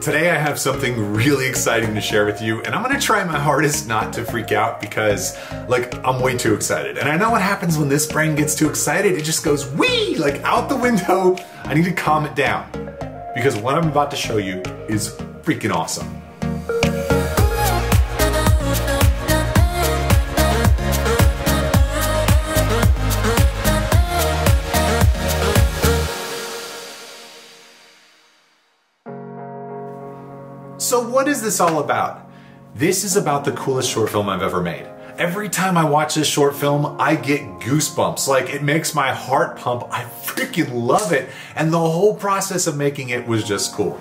Today I have something really exciting to share with you, and I'm gonna try my hardest not to freak out because, like, I'm way too excited. And I know what happens when this brain gets too excited. It just goes whee, like out the window. I need to calm it down because what I'm about to show you is freaking awesome. So what is this all about? This is about the coolest short film I've ever made. Every time I watch this short film, I get goosebumps. Like, it makes my heart pump. I freaking love it. And the whole process of making it was just cool.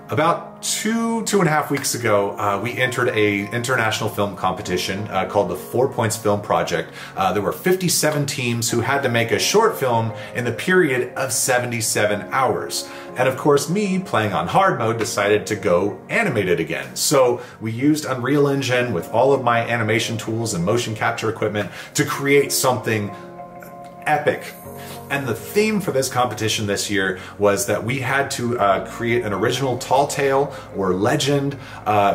About two and a half weeks ago, we entered a international film competition called the 4 Points Film Project. There were 57 teams who had to make a short film in the period of 77 hours. And of course, me, playing on hard mode, decided to go animated again. So we used Unreal Engine with all of my animation tools and motion capture equipment to create something epic. And the theme for this competition this year was that we had to create an original tall tale or legend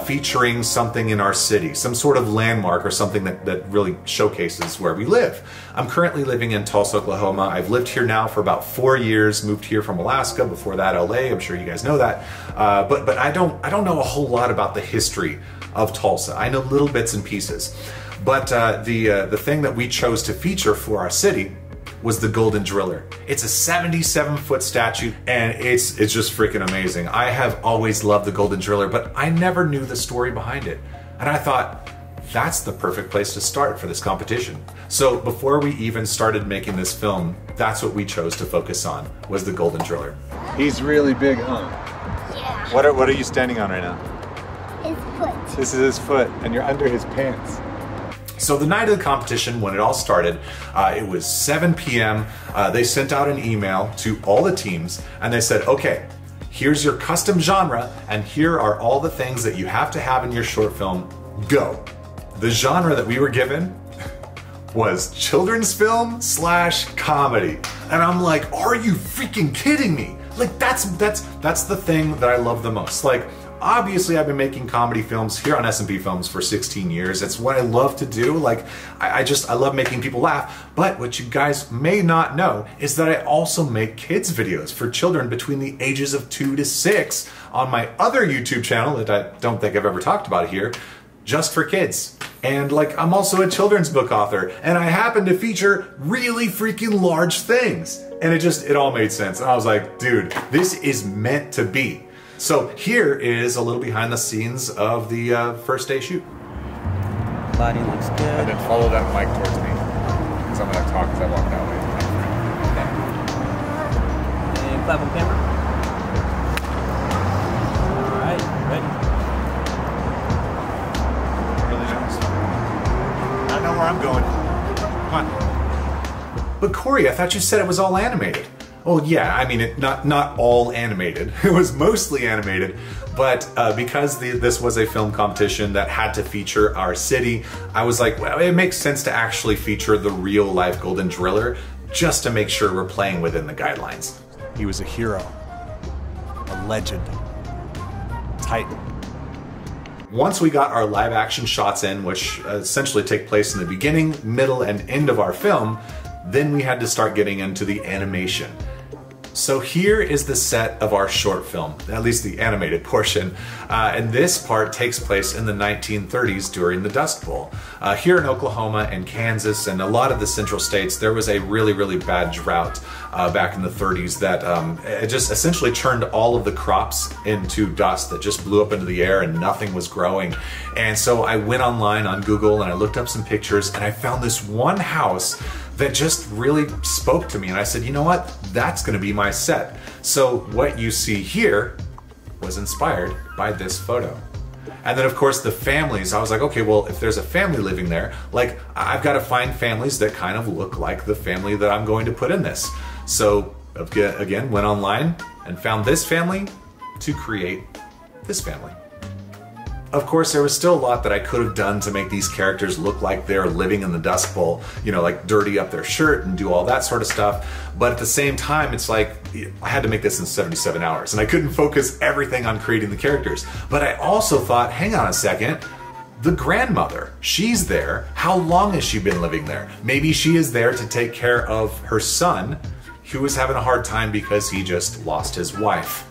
featuring something in our city, some sort of landmark or something that really showcases where we live. I'm currently living in Tulsa, Oklahoma. I've lived here now for about 4 years, moved here from Alaska, before that LA, I'm sure you guys know that. But I don't know a whole lot about the history of Tulsa. I know little bits and pieces. But the thing that we chose to feature for our city was the Golden Driller. It's a 77-foot statue, and it's just freaking amazing. I have always loved the Golden Driller, but I never knew the story behind it. And I thought, that's the perfect place to start for this competition. So before we even started making this film, that's what we chose to focus on, was the Golden Driller. He's really big, huh? Yeah. What are you standing on right now? His foot. This is his foot, and you're under his pants. So the night of the competition, when it all started, it was 7 p.m. They sent out an email to all the teams and they said, okay, here's your custom genre and here are all the things that you have to have in your short film, go. The genre that we were given was children's film / comedy. And I'm like, are you freaking kidding me? Like, that's the thing that I love the most. Like, obviously, I've been making comedy films here on SMP Films for 16 years. It's what I love to do. Like, I love making people laugh. But what you guys may not know is that I also make kids videos for children between the ages of 2 to 6 on my other YouTube channel that I don't think I've ever talked about here, just for kids. And like, I'm also a children's book author, and I happen to feature really freaking large things. And it all made sense. And I was like, dude, this is meant to be. So here is a little behind the scenes of the first day shoot. Lighting looks good. And then follow that mic towards me, because I'm gonna talk as I walk that way. Okay. And clap on camera. All right, ready? Really nice. I know where I'm going. Come on. But Cory, I thought you said it was all animated. Well, yeah, I mean, not all animated. It was mostly animated, but because this was a film competition that had to feature our city, I was like, well, it makes sense to actually feature the real-life Golden Driller just to make sure we're playing within the guidelines. He was a hero, a legend, titan. Once we got our live-action shots in, which essentially take place in the beginning, middle, and end of our film, then we had to start getting into the animation. So here is the set of our short film, at least the animated portion, and this part takes place in the 1930s during the Dust Bowl. Here in Oklahoma and Kansas and a lot of the central states, there was a really bad drought back in the 30s that it just essentially turned all of the crops into dust that just blew up into the air and nothing was growing. And so I went online on Google and I looked up some pictures and I found this one house that just really spoke to me, and I said, you know what, that's gonna be my set. So what you see here was inspired by this photo. And then of course the families, I was like, okay, well, if there's a family living there, like, I've got to find families that kind of look like the family that I'm going to put in this. So again, went online and found this family to create this family. Of course, there was still a lot that I could have done to make these characters look like they're living in the Dust Bowl, you know, like dirty up their shirt and do all that sort of stuff. But at the same time, it's like, I had to make this in 77 hours and I couldn't focus everything on creating the characters. But I also thought, hang on a second, the grandmother, she's there. How long has she been living there? Maybe she is there to take care of her son, who was having a hard time because he just lost his wife.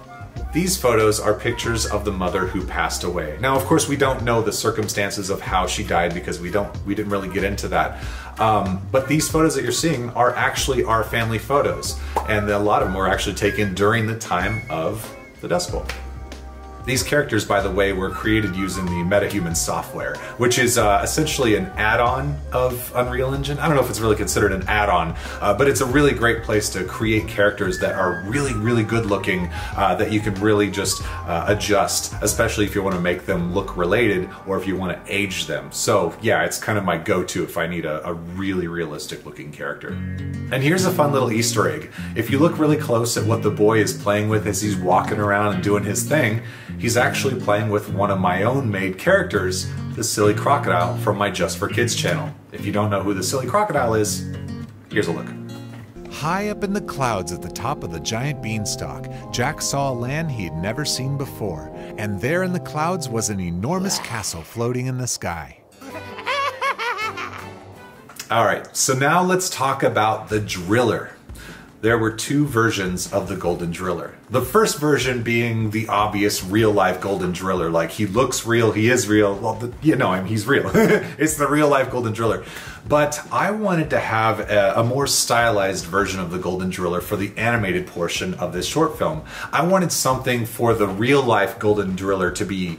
These photos are pictures of the mother who passed away. Now, of course, we don't know the circumstances of how she died because we didn't really get into that. But these photos that you're seeing are actually our family photos. And a lot of them were actually taken during the time of the Dust Bowl. These characters, by the way, were created using the MetaHuman software, which is essentially an add-on of Unreal Engine. I don't know if it's really considered an add-on, but it's a really great place to create characters that are really, really good looking, that you can really just adjust, especially if you want to make them look related or if you want to age them. So yeah, it's kind of my go-to if I need a really realistic looking character. And here's a fun little Easter egg. If you look really close at what the boy is playing with as he's walking around and doing his thing, he's actually playing with one of my own made characters, the Silly Crocodile from my Just for Kids channel. If you don't know who the Silly Crocodile is, here's a look. High up in the clouds at the top of the giant beanstalk, Jack saw a land he had never seen before, and there in the clouds was an enormous castle floating in the sky. All right, so now let's talk about the Driller. There were two versions of the Golden Driller. The first version being the obvious real-life Golden Driller, like he looks real, he is real, well, you know him, he's real. It's the real-life Golden Driller. But I wanted to have a more stylized version of the Golden Driller for the animated portion of this short film. I wanted something for the real-life Golden Driller to be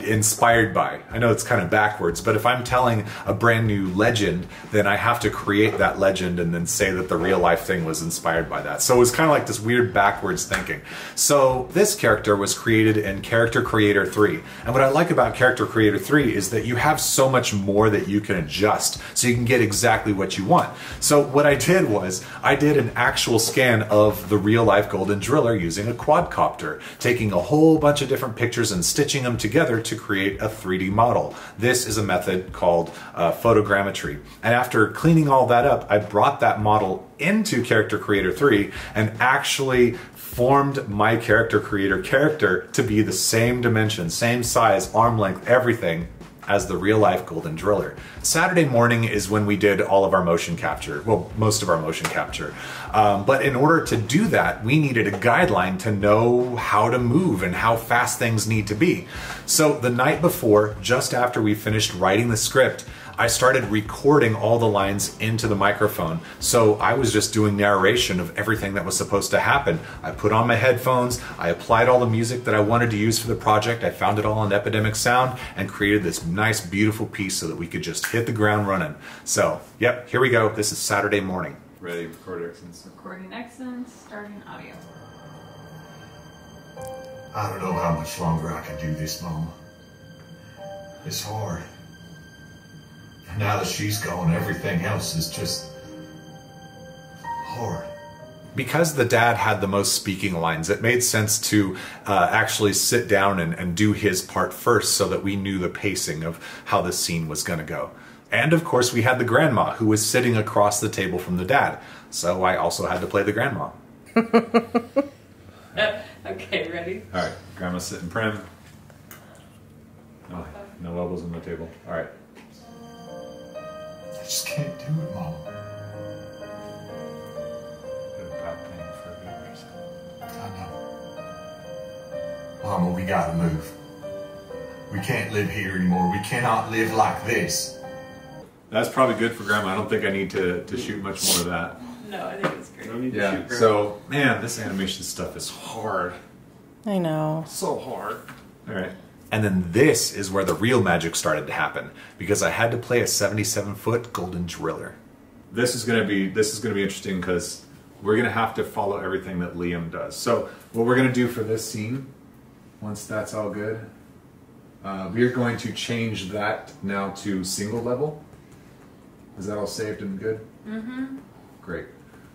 inspired by. I know it's kind of backwards, but if I'm telling a brand new legend, then I have to create that legend and then say that the real life thing was inspired by that. So it was kind of like this weird backwards thinking. So this character was created in Character Creator 3. And what I like about Character Creator 3 is that you have so much more that you can adjust so you can get exactly what you want. So what I did was I did an actual scan of the real life Golden Driller using a quadcopter, taking a whole bunch of different pictures and stitching them together to create a 3D model. This is a method called photogrammetry. And after cleaning all that up, I brought that model into Character Creator 3 and actually formed my Character Creator character to be the same dimension, same size, arm length, everything as the real-life Golden Driller. Saturday morning is when we did all of our motion capture, well, most of our motion capture. But in order to do that, we needed a guideline to know how to move and how fast things need to be. So the night before, just after we finished writing the script, I started recording all the lines into the microphone. So I was just doing narration of everything that was supposed to happen. I put on my headphones, I applied all the music that I wanted to use for the project, I found it all on Epidemic Sound, and created this nice, beautiful piece so that we could just hit the ground running. So, yep, here we go. This is Saturday morning. Ready, record Xsens. Recording Xsens, starting audio. I don't know how much longer I can do this, Mom. It's hard. Now that she's gone, everything else is just hard. Because the dad had the most speaking lines, it made sense to actually sit down and do his part first so that we knew the pacing of how the scene was going to go. And of course we had the grandma who was sitting across the table from the dad. So I also had to play the grandma. Okay, ready? All right, grandma's sitting prim. Oh, no elbows on the table. All right. I just can't do it, Mom. I know. Mama, we gotta move. We can't live here anymore. We cannot live like this. That's probably good for grandma. I don't think I need to shoot much more of that. No, I think it's great. No need to Yeah, shoot so, man, this animation stuff is hard. I know. So hard. All right. And then this is where the real magic started to happen, because I had to play a 77-foot Golden Driller. This is gonna be interesting because we're gonna have to follow everything that Liam does. So what we're gonna do for this scene, once that's all good, we're going to change that now to single level. Is that all saved and good? Mm-hmm. Great.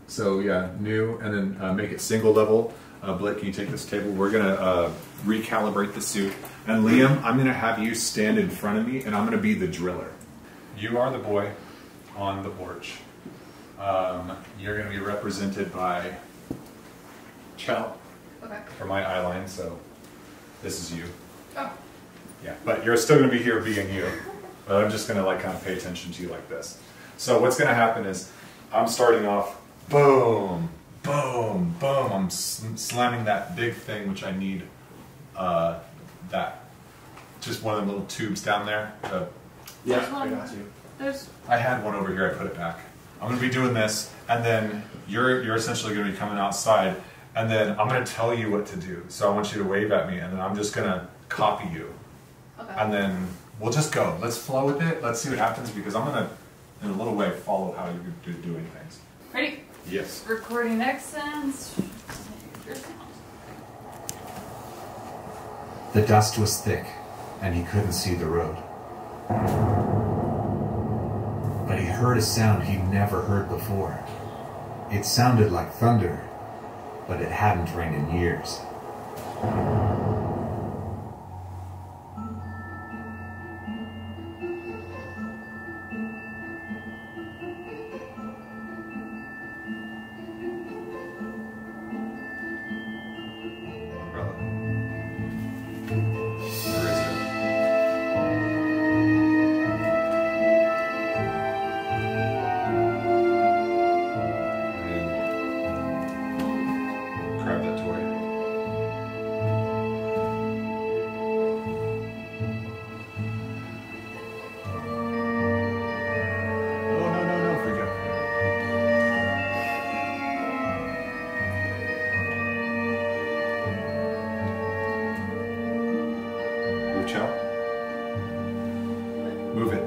So yeah, new, and then make it single level. Blake, can you take this table? We're gonna recalibrate the suit. And Liam, I'm gonna have you stand in front of me and I'm gonna be the driller. You are the boy on the porch. You're gonna be represented by Chell for my eye line, so this is you. Oh. Yeah, but you're still gonna be here being you. But I'm just gonna like kind of pay attention to you like this. So what's gonna happen is I'm starting off, boom, boom, boom. I'm slamming that big thing, which I need just one of the little tubes down there. There's I one. got you. There's. I had one over here, I put it back. I'm gonna be doing this, and then you're essentially gonna be coming outside, and then I'm gonna tell you what to do. So I want you to wave at me, and then I'm just gonna copy you. Okay. And then we'll just go. Let's flow with it. Let's see what happens, because I'm gonna, in a little way, follow how you're doing things. Ready? Yes. Recording Xsens. The dust was thick, and he couldn't see the road. But he heard a sound he'd never heard before. It sounded like thunder, but it hadn't rained in years. Grab that toy. No, freak out. Move, Chow. Move it.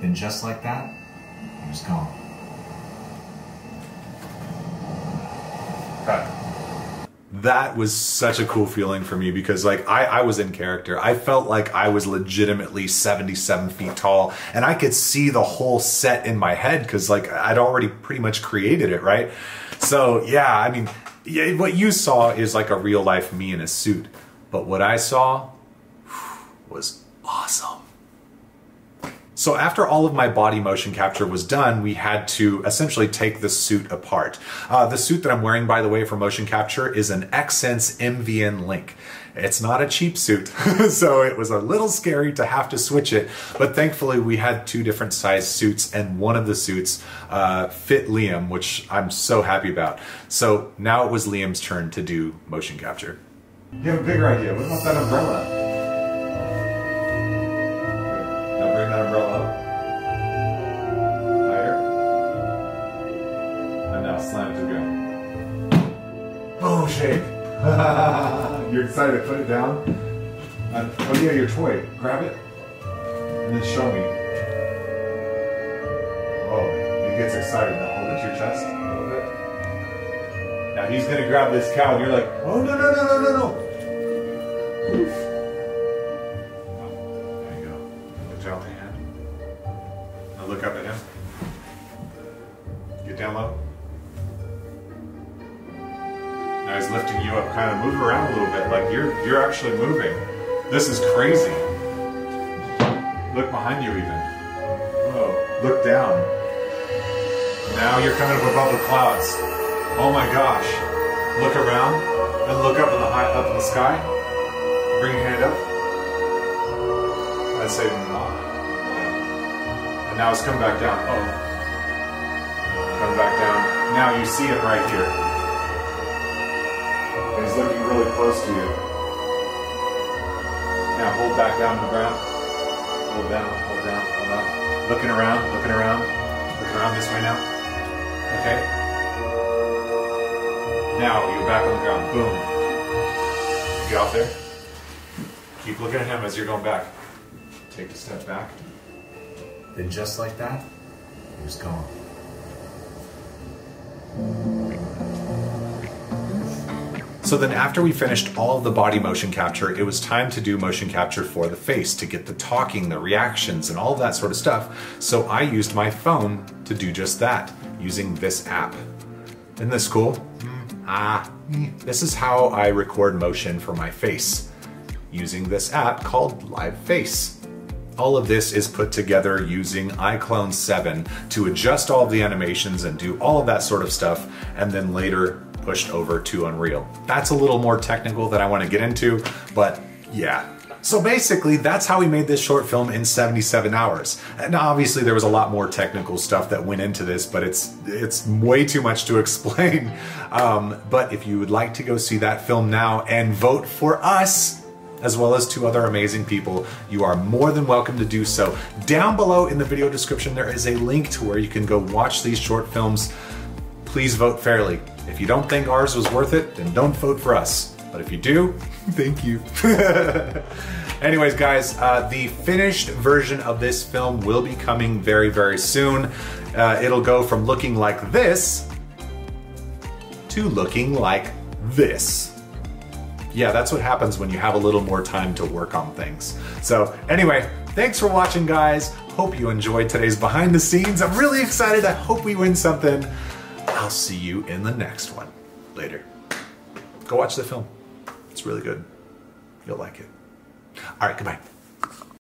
Then just like that, he was gone. That was such a cool feeling for me, because like I was in character. I felt like I was legitimately 77 feet tall, and I could see the whole set in my head, because like I'd already pretty much created it, right? So yeah, I mean, yeah, what you saw is like a real life me in a suit, but what I saw was awesome. So after all of my body motion capture was done, we had to essentially take the suit apart. The suit that I'm wearing, by the way, for motion capture is an Xsens MVN Link. It's not a cheap suit, so it was a little scary to have to switch it, but thankfully we had two different size suits, and one of the suits fit Liam, which I'm so happy about. So now it was Liam's turn to do motion capture. You have a bigger idea. What about that umbrella? Now bring that umbrella up. Higher. And now slam it to the ground. Boom, shake. You're excited. Put it down. Oh yeah, your toy. Grab it. And then show me. Oh, he gets excited. Now hold it to your chest a little bit. Now he's going to grab this cow and you're like, oh no. Out the hand. Now look up at him. Get down low. Now he's lifting you up. Kind of move around a little bit, like you're actually moving. This is crazy. Look behind you even. Whoa. Look down. Now you're coming up above the clouds. Oh my gosh. Look around and look up in the sky. Bring your hand up. I'd say no. And now it's come back down. Oh. Come back down. Now you see him right here. And he's looking really close to you. Now hold back down to the ground. Hold down, hold down, hold down. Looking around, looking around. Looking around this way now. Okay. Now you're back on the ground. Boom. Get off there. Keep looking at him as you're going back. Take a step back. Then just like that, he was gone. So then after we finished all of the body motion capture, it was time to do motion capture for the face to get the talking, the reactions, and all of that sort of stuff. So I used my phone to do just that, using this app. Isn't this cool? This is how I record motion for my face, using this app called Live Face. All of this is put together using iClone 7 to adjust all of the animations and do all of that sort of stuff, and then later pushed over to Unreal. That's a little more technical that I want to get into, but yeah. So basically, that's how we made this short film in 77 hours. And obviously there was a lot more technical stuff that went into this, but it's way too much to explain. But if you would like to go see that film now and vote for us, as well as 2 other amazing people, you are more than welcome to do so. Down below in the video description, there is a link to where you can go watch these short films. Please vote fairly. If you don't think ours was worth it, then don't vote for us. But if you do, thank you. Anyways, guys, the finished version of this film will be coming very, very soon. It'll go from looking like this to looking like this. Yeah, that's what happens when you have a little more time to work on things. So anyway, thanks for watching, guys. Hope you enjoyed today's behind the scenes. I'm really excited. I hope we win something. I'll see you in the next one. Later. Go watch the film. It's really good. You'll like it. All right, goodbye.